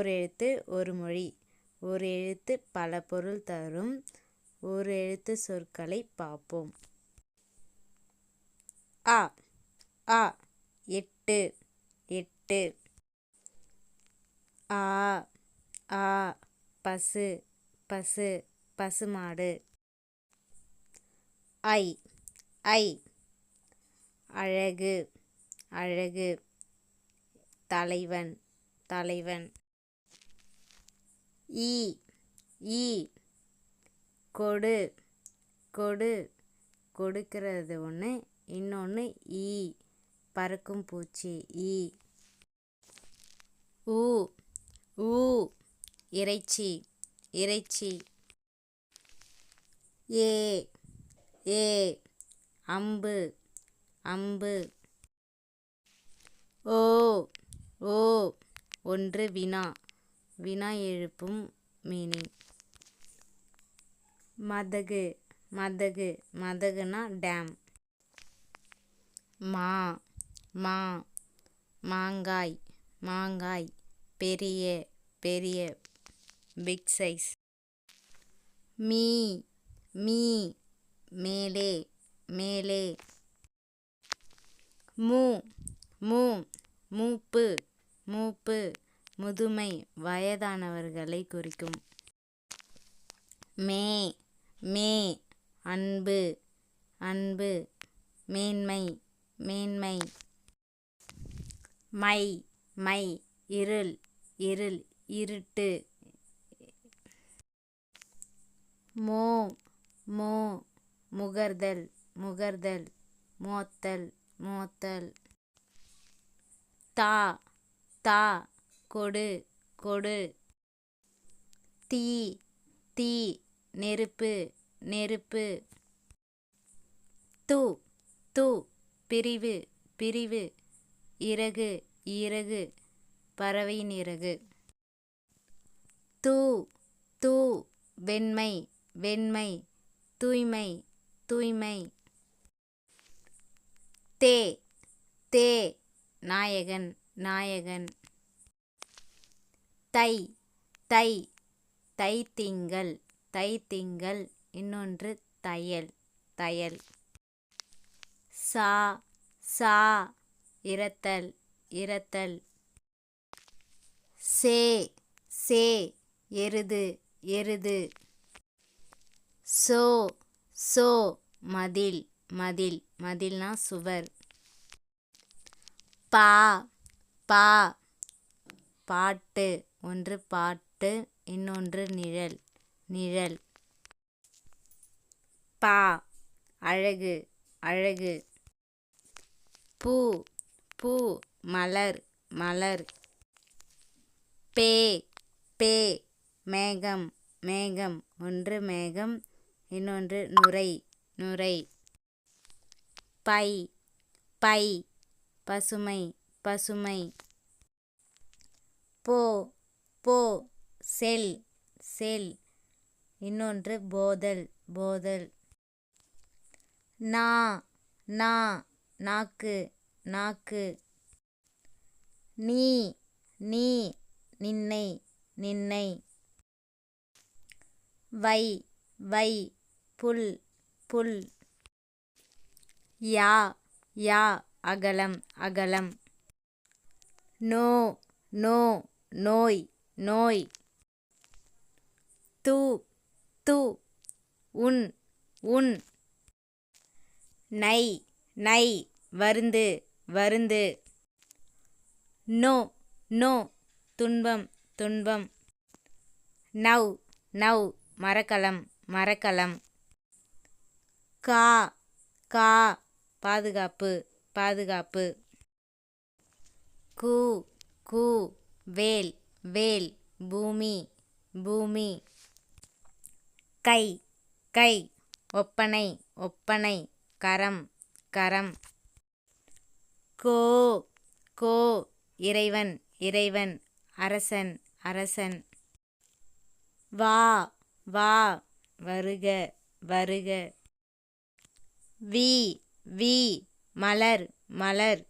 ஓர் எழுத்து ஒரு மொழி. ஒரு எழுத்து பல பொருள் தரும். ஒரு எழுத்து சொற்களை பார்ப்போம். அ அ எட்டு எட்டு. ஆ ஆ பசு பசு பசுமாடு. ஐ ஐ அழகு அழகு தலைவன் தலைவன். ஈ ஈ கொடு கொடு கொடுக்கிறது ஒன்று, இன்னொன்று ஈ பறக்கும் பூச்சி ஈ. ஊ ஊ இறைச்சி இறைச்சி. ஏ ஏ அம்பு அம்பு. ஓ ஓ ஒன்று வினா வினா எழுப்பும் மீனிங். மதகு மதகு மதகுனா டேம். மா மா மாங்காய் மாங்காய் பெரிய பெரிய பிக் சைஸ். மீ மீ மேலே மேலே. மூ மூ மூப்பு மூப்பு முதுமை வயதானவர்களை குறிக்கும். மே மே அன்பு அன்பு மேன்மை மேன்மை. மை மை இருள் இருள் இருட்டு. மோ மோ முகர்தல் முகர்தல் மோத்தல் மோத்தல். தா தா கொடு கொடு. தீ தீ நெருப்பு நெருப்பு. து து பிரிவு பிரிவு. இறகு இறகு பறவையின் இறகு. தூ தூ வெண்மை வெண்மை தூய்மை தூய்மை. தே தே நாயகன் நாயகன். தை தை தைத்திங்கள் தைத்திங்கள், இன்னொன்று தையல் தையல். சா சா இரத்தல் இரத்தல். சே சே எருது எருது. சோ சோ மதில் மதில் மதில்னா சுவர். பா பா பாட்டு, ஒன்று பாட்டு, இன்னொன்று நிழல் நிழல். பா அழகு அழகு. பூ பூ மலர் மலர். பே பே மேகம் மேகம், ஒன்று மேகம், இன்னொன்று நுரை நுரை. பை பை பசுமை பசுமை. போ போ செல் செல், இன்னொன்று போதல் போதல். நா நா நாக்கு நாக்கு. நீ நீ நின்னை நின்னை. வை வை புல் புல். யா யா அகலம் அகலம். நோ நோ நோய் நோய். து து உன் உன். நை நை வருந்து வருந்து. நோ நோ துன்பம் துன்பம். நவ் நவ் மரக்கலம் மரக்கலம். கா கா பாதுகாப்பு பாதுகாப்பு. கு கு வேல் வேல் பூமி பூமி. கை கை ஒப்பனை ஒப்பனை கரம் கரம். கோ கோ இறைவன் இறைவன் அரசன் அரசன். வா வா வருக வருக. வி வி மலர் மலர்.